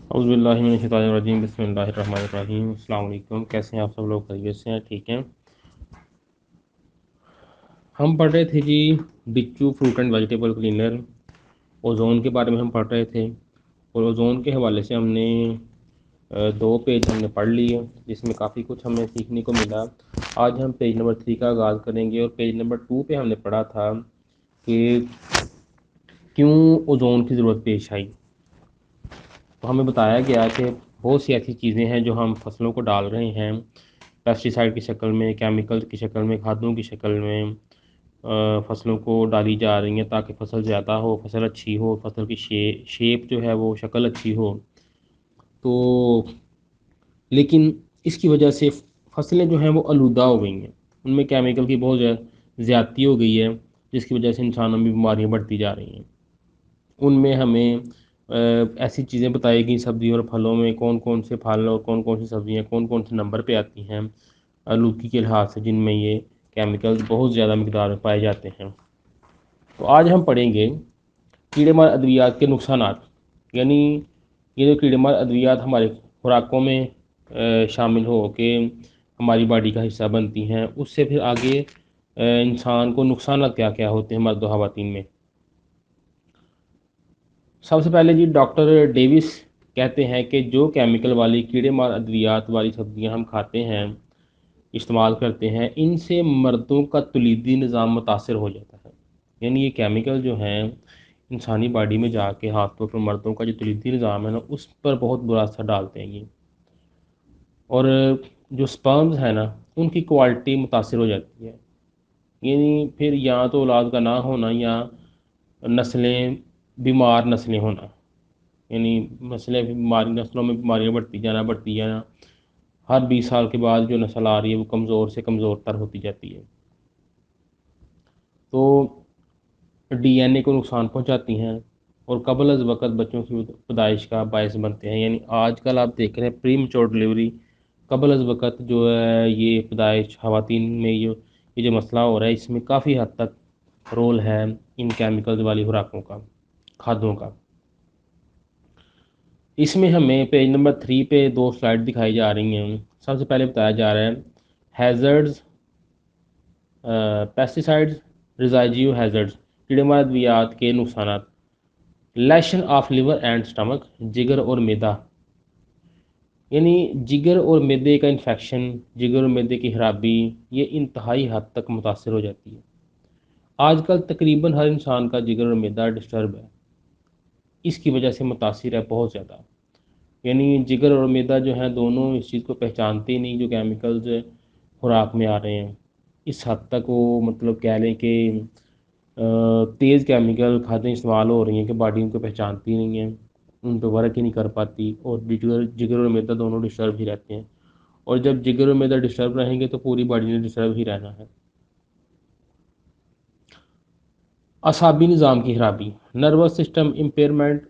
اعوذ باللہ من الشیطان الرجیم، بسم اللہ الرحمن الرحیم۔ السلام علیکم، کیسے ہیں آپ سب لوگ؟ خیریت سے ہیں؟ ٹھیک ہیں؟ ہم پڑھ رہے تھے جی بچو fruit and vegetable cleaner, ozone کے بارے میں ہم پڑھ رہے تھے، اور اوزون کے حوالے سے ہم نے 2 پیج ہم نے پڑھ لیے، جس میں کافی کچھ ہمیں سیکھنے کو ملا۔ آج ہم پیج نمبر 3 کا آغاز کریں گے، اور پیج نمبر 2 پہ ہم نے پڑھا تھا کہ کیوں اوزون کی ضرورت پیش آئی۔ تو ہمیں بتایا گیا کہ بہت سی ایسی چیزیں ہیں جو ہم فصلوں کو ڈال رہے ہیں، پیسٹی سائڈ کی شکل میں، کیمیکل کی شکل میں، کھادوں کی شکل میں فصلوں کو ڈالی جا رہی ہیں تاکہ فصل زیادہ ہو، فصل اچھی ہو، فصل کی شیپ جو ہے وہ شکل اچھی ہو۔ تو لیکن اس کی وجہ سے فصلیں جو ہیں وہ آلودہ ہو گئی ہیں، ان میں کیمیکل کی بہت زیادتی ہو گئی ہے، جس کی وجہ سے انسانوں میں بیماریاں بڑھتی جا رہی ہیں۔ ان میں ہمیں ایسی چیزیں بتائی گئی سبزیوں اور پھلوں میں کون کون سے پھل اور کون کون سی سبزیاں کون کون سے نمبر پہ آتی ہیں آلودگی کے لحاظ سے، جن میں یہ کیمیکلز بہت زیادہ مقدار میں پائے جاتے ہیں۔ تو آج ہم پڑھیں گے کیڑے مار ادویات کے نقصانات، یعنی یہ جو کیڑے مار ادویات ہمارے خوراکوں میں شامل ہو کے ہماری باڈی کا حصہ بنتی ہیں، اس سے پھر آگے انسان کو نقصانات کیا کیا ہوتے ہیں مرد و خواتین میں۔ سب سے پہلے جی ڈاکٹر ڈیوس کہتے ہیں کہ جو کیمیکل والی کیڑے مار ادویات والی سبزیاں ہم کھاتے ہیں، استعمال کرتے ہیں، ان سے مردوں کا تولیدی نظام متاثر ہو جاتا ہے۔ یعنی یہ کیمیکل جو ہیں انسانی باڈی میں جا کے خاص طور پر مردوں کا جو تولیدی نظام ہے نا، اس پر بہت برا اثر ڈالتے ہیں یہ، اور جو سپرمز ہیں نا ان کی کوالٹی متاثر ہو جاتی ہے۔ یعنی پھر یا تو اولاد کا نہ ہونا، یا بیمار نسلیں ہونا، یعنی نسلوں میں بیماریاں بڑھتی جانا، ہر 20 سال کے بعد جو نسل آ رہی ہے وہ کمزور سے کمزور تر ہوتی جاتی ہے، تو ڈی این اے کو نقصان پہنچاتی ہیں، اور قبل از وقت بچوں کی پیدائش کا باعث بنتے ہیں۔ یعنی آج کل آپ دیکھ رہے ہیں پری میچور ڈلیوری، قبل از وقت جو ہے یہ پیدائش خواتین میں یہ جو مسئلہ ہو رہا ہے، اس میں کافی حد تک رول ہے ان کیمیکلز والی خوراکوں کا، کھادوں کا۔ اس میں ہمیں پیج نمبر 3 پہ 2 سلائڈ دکھائی جا رہی ہیں۔ سب سے پہلے بتایا جا رہا ہے ہیزرڈز، پیسٹی سائڈز، ریزائجیو ہیزرڈز، کیڑے مار ادویات کے نقصانات۔ لیشن آف لیور اینڈ سٹمک، جگر اور میدا، یعنی جگر اور میدے کا انفیکشن، جگر اور میدے کی خرابی، یہ انتہائی حد تک متاثر ہو جاتی ہے۔ آج کل تقریباً ہر انسان کا جگر اور میدا ڈسٹرب ہے، اس کی وجہ سے متاثر ہے بہت زیادہ۔ یعنی جگر اور میدا جو ہیں دونوں اس چیز کو پہچانتے ہی نہیں جو کیمیکلز خوراک میں آ رہے ہیں۔ اس حد تک وہ مطلب کہہ لیں کہ تیز کیمیکل کھادیں استعمال ہو رہی ہیں کہ باڈی ان کو پہچانتی نہیں ہیں، ان پہ ورک ہی نہیں کر پاتی، اور جگر اور میدا دونوں ڈسٹرب ہی رہتے ہیں، اور جب جگر اور میدا ڈسٹرب رہیں گے تو پوری باڈی نے ڈسٹرب ہی رہنا ہے۔ اعصابی نظام کی خرابی، نروس سسٹم امپیئرمنٹ،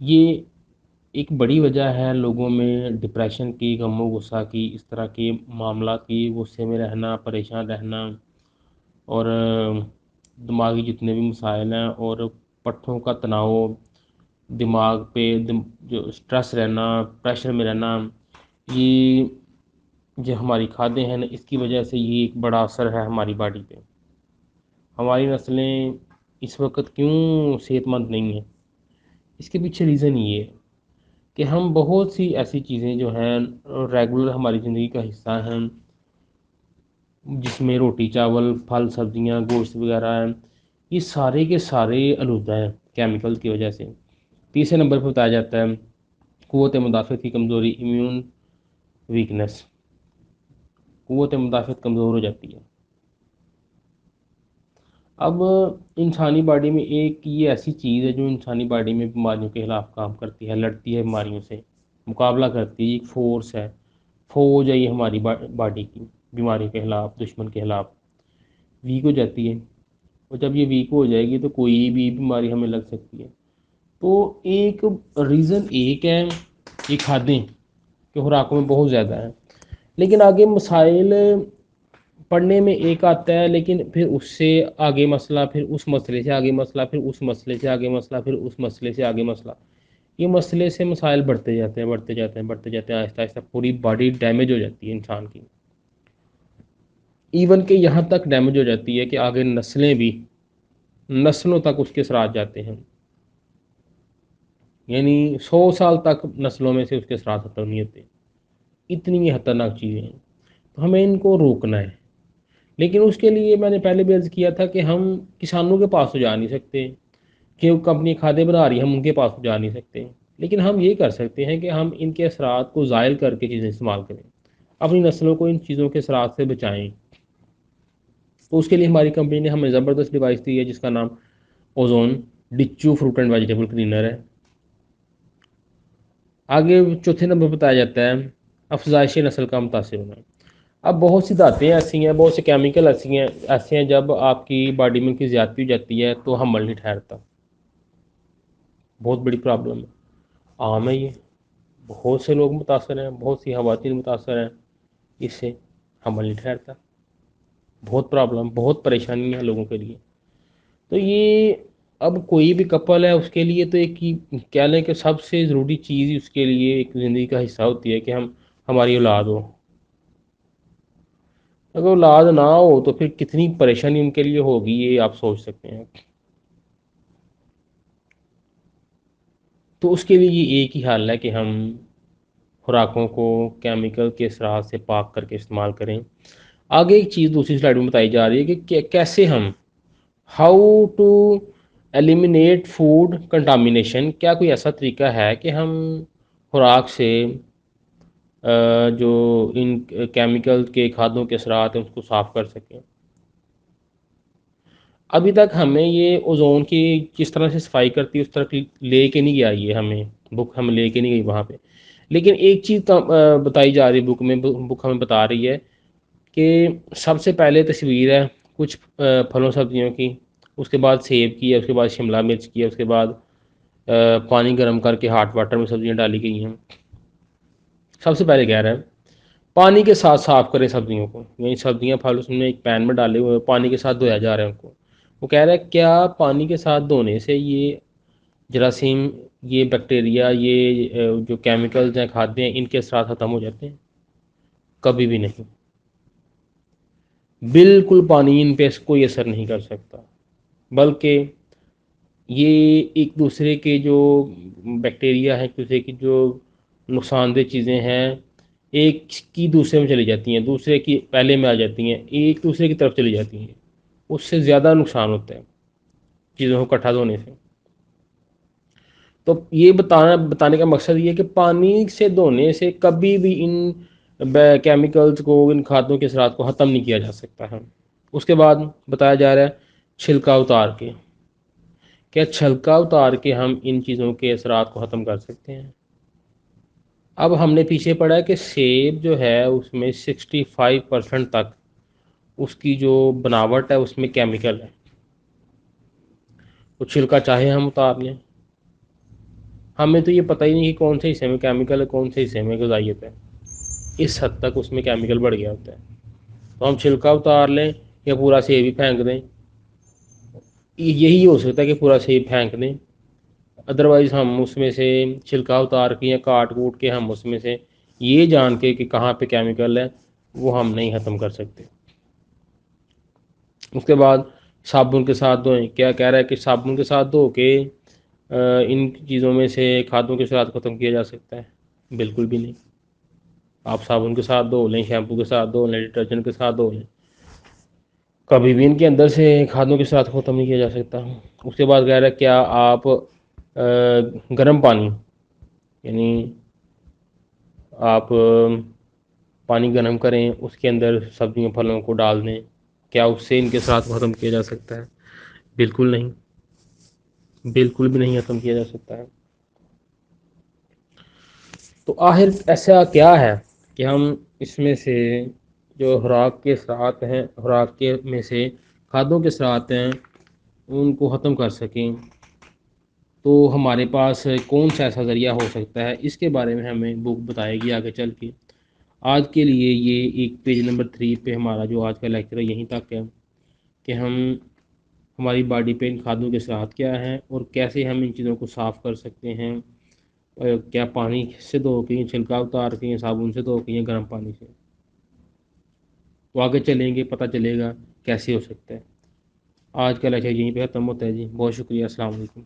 یہ ایک بڑی وجہ ہے لوگوں میں ڈپریشن کی، غم و غصہ کی، اس طرح کے معاملات کی، غصے میں رہنا، پریشان رہنا، اور دماغی جتنے بھی مسائل ہیں، اور پٹھوں کا تناؤ، دماغ پہ جو سٹریس رہنا، پریشر میں رہنا، یہ جو ہماری کھادیں ہیں نا اس کی وجہ سے یہ ایک بڑا اثر ہے ہماری باڈی پہ۔ ہماری نسلیں اس وقت کیوں صحت مند نہیں ہیں؟ اس کے پیچھے ریزن یہ ہے کہ ہم بہت سی ایسی چیزیں جو ہیں ریگولر ہماری زندگی کا حصہ ہیں، جس میں روٹی چاول، پھل سبزیاں، گوشت وغیرہ ہیں، یہ سارے کے سارے آلودہ ہیں کیمیکل کی وجہ سے۔ تیسرے نمبر پہ بتایا جاتا ہے قوت مدافعت کی کمزوری، امیون ویکنس، قوت مدافعت کمزور ہو جاتی ہے۔ اب انسانی باڈی میں ایک یہ ایسی چیز ہے جو انسانی باڈی میں بیماریوں کے خلاف کام کرتی ہے، لڑتی ہے بیماریوں سے، مقابلہ کرتی ہے، ایک فورس ہے، فوج ہے یہ ہماری باڈی کی، بیماری کے خلاف، دشمن کے خلاف ویک ہو جاتی ہے، اور جب یہ ویک ہو جائے گی تو کوئی بھی بیماری ہمیں لگ سکتی ہے۔ تو ایک ریزن ایک ہے یہ کھادیں کہ خوراکوں میں بہت زیادہ ہیں، لیکن آگے مسائل پڑھنے میں ایک آتا ہے، لیکن پھر اس سے آگے مسئلہ، پھر اس مسئلے سے آگے مسئلہ، پھر اس مسئلے سے آگے مسئلہ، پھر اس مسئلے سے آگے مسئلہ، یہ مسئلے سے مسائل بڑھتے جاتے ہیں بڑھتے جاتے ہیں بڑھتے جاتے ہیں، آہستہ آہستہ پوری باڈی ڈیمیج ہو جاتی ہے انسان کی، ایون کہ یہاں تک ڈیمیج ہو جاتی ہے کہ آگے نسلیں بھی، نسلوں تک اس کے اثرات جاتے ہیں، یعنی 100 سال تک نسلوں میں سے اس کے اثرات ختم نہیں ہوتے، اتنی یہ خطرناک چیزیں ہیں، تو ہمیں ان کو روکنا ہے۔ لیکن اس کے لیے میں نے پہلے بھی عرض کیا تھا کہ ہم کسانوں کے پاس تو جا نہیں سکتے، کہ وہ کمپنی کھادیں بنا رہی ہے ہم ان کے پاس تو جا نہیں سکتے، لیکن ہم یہ کر سکتے ہیں کہ ہم ان کے اثرات کو زائل کر کے چیزیں استعمال کریں، اپنی نسلوں کو ان چیزوں کے اثرات سے بچائیں۔ تو اس کے لیے ہماری کمپنی نے ہمیں زبردست ڈیوائس دی ہے جس کا نام اوزون ڈچو فروٹ اینڈ ویجیٹیبل کلینر ہے۔ آگے چوتھے نمبر بتایا جاتا ہے افزائش نسل کا متاثر ہونا۔ اب بہت سی دھاتیں ایسی ہیں، بہت سے کیمیکل ایسے ہیں جب آپ کی باڈی میں ان کی زیادتی ہو جاتی ہے تو حمل نہیں ٹھہرتا، بہت بڑی پرابلم ہے، عام ہے یہ، بہت سے لوگ متاثر ہیں، بہت سی خواتین متاثر ہیں، اس سے حمل نہیں ٹھہرتا، بہت پرابلم، بہت پریشانی ہے لوگوں کے لیے۔ تو یہ اب کوئی بھی کپل ہے اس کے لیے تو ایک کہہ لیں کہ سب سے ضروری چیز اس کے لیے ایک زندگی کا حصہ ہوتی ہے کہ ہماری اولاد ہو۔ اگر اولاد نہ ہو تو پھر کتنی پریشانی ان کے لیے ہوگی یہ آپ سوچ سکتے ہیں۔ تو اس کے لیے یہ ایک ہی حل ہے کہ ہم خوراکوں کو کیمیکل کے اثرات سے پاک کر کے استعمال کریں۔ آگے ایک چیز دوسری سلائڈ میں بتائی جا رہی ہے کہ کیسے ہم ہاؤ ٹو ایلیمینیٹ فوڈ کنٹامینیشن، کیا کوئی ایسا طریقہ ہے کہ ہم خوراک سے جو ان کیمیکل کے کھادوں کے اثرات ہیں اس کو صاف کر سکیں۔ ابھی تک ہمیں یہ اوزون کی جس طرح سے صفائی کرتی ہے اس طرح لے کے نہیں گیا، یہ ہمیں بک ہم لے کے نہیں گئی وہاں پہ، لیکن ایک چیز بتائی جا رہی بک میں، بک ہمیں بتا رہی ہے کہ سب سے پہلے تصویر ہے کچھ پھلوں سبزیوں کی، اس کے بعد سیب کی ہے، اس کے بعد شملہ مرچ کی ہے، اس کے بعد پانی گرم کر کے ہاٹ واٹر میں سبزیاں ڈالی گئی ہیں۔ سب سے پہلے کہہ رہا ہے پانی کے ساتھ صاف کریں سبزیوں کو، یعنی سبزیاں پھل اس میں ایک پین میں ڈالے ہوئے پانی کے ساتھ دھویا جا رہا ہے ان کو۔ وہ کہہ رہا ہے کیا پانی کے ساتھ دھونے سے یہ جراثیم، یہ بیکٹیریا، یہ جو کیمیکلز ہیں کھادے ہیں ان کے اثرات ختم ہو جاتے ہیں؟ کبھی بھی نہیں، بالکل پانی ان پہ کوئی اثر نہیں کر سکتا، بلکہ یہ ایک دوسرے کے جو بیکٹیریا ہیں، ایک دوسرے کی جو نقصان دہ چیزیں ہیں ایک کی دوسرے میں چلی جاتی ہیں، دوسرے کی پہلے میں آ جاتی ہیں، ایک دوسرے کی طرف چلی جاتی ہیں، اس سے زیادہ نقصان ہوتا ہے چیزوں کو کٹھا دھونے سے۔ تو یہ بتانے کا مقصد یہ ہے کہ پانی سے دھونے سے کبھی بھی ان کیمیکلز کو، ان کھادوں کے اثرات کو ختم نہیں کیا جا سکتا ہے۔ اس کے بعد بتایا جا رہا ہے چھلکا اتار کے، کیا چھلکا اتار کے ہم ان چیزوں کے اثرات کو ختم کر سکتے ہیں؟ اب ہم نے پیچھے پڑھا ہے کہ سیب جو ہے اس میں 65% تک اس کی جو بناوٹ ہے اس میں کیمیکل ہے، تو چھلکا چاہے ہم اتار لیں، ہمیں تو یہ پتہ ہی نہیں کہ کون سے حصے میں کیمیکل ہے کون سے حصے میں غذائیت ہے، اس حد تک اس میں کیمیکل بڑھ گیا ہوتا ہے۔ تو ہم چھلکا اتار لیں یا پورا سیب ہی پھینک دیں، یہی ہو سکتا ہے کہ پورا سیب پھینک دیں، ادروائز ہم اس میں سے چھلکا اتار کے یا کاٹ کوٹ کے ہم اس میں سے یہ جان کے کہ کہاں پہ کیمیکل ہے وہ ہم نہیں ختم کر سکتے۔ اس کے بعد صابن کے ساتھ دھوئیں، کیا کہہ رہا ہے کہ صابن کے ساتھ دھو کے ان چیزوں میں سے کھادوں کے ساتھ ختم کیا جا سکتا ہے؟ بالکل بھی نہیں، آپ صابن کے ساتھ دھو لیں، شیمپو کے ساتھ دھو لیں، ڈٹرجنٹ کے ساتھ دھو لیں، کبھی بھی ان کے اندر سے کھادوں کے ساتھ ختم نہیں کیا جا سکتا۔ اس کے بعد کہہ رہا ہے کیا آپ گرم پانی، یعنی آپ پانی گرم کریں اس کے اندر سبزیوں پھلوں کو ڈال دیں، کیا اس سے ان کے ساتھ ختم کیا جا سکتا ہے؟ بالکل نہیں، بالکل بھی نہیں ختم کیا جا سکتا ہے۔ تو آخر ایسا کیا ہے کہ ہم اس میں سے جو خوراک کے اثرات ہیں، خوراک کے میں سے کھادوں کے اثرات ہیں ان کو ختم کر سکیں؟ تو ہمارے پاس کون سا ایسا ذریعہ ہو سکتا ہے، اس کے بارے میں ہمیں بک بتائے گی آگے چل کے۔ آج کے لیے یہ ایک پیج نمبر 3 پہ ہمارا جو آج کا لیکچر ہے یہیں تک ہے کہ ہماری باڈی پہ ان کھادوں کے اثرات کیا ہیں اور کیسے ہم ان چیزوں کو صاف کر سکتے ہیں کیا پانی سے دھو کے ہیں، چھلکا اتار کے ہیں، صابن سے دھو کے ہیں، گرم پانی سے؟ تو آگے چلیں گے پتہ چلے گا کیسے ہو سکتا ہے۔ آج کا لیکچر یہیں پہ ختم ہوتا ہے جی، بہت شکریہ، السلام علیکم۔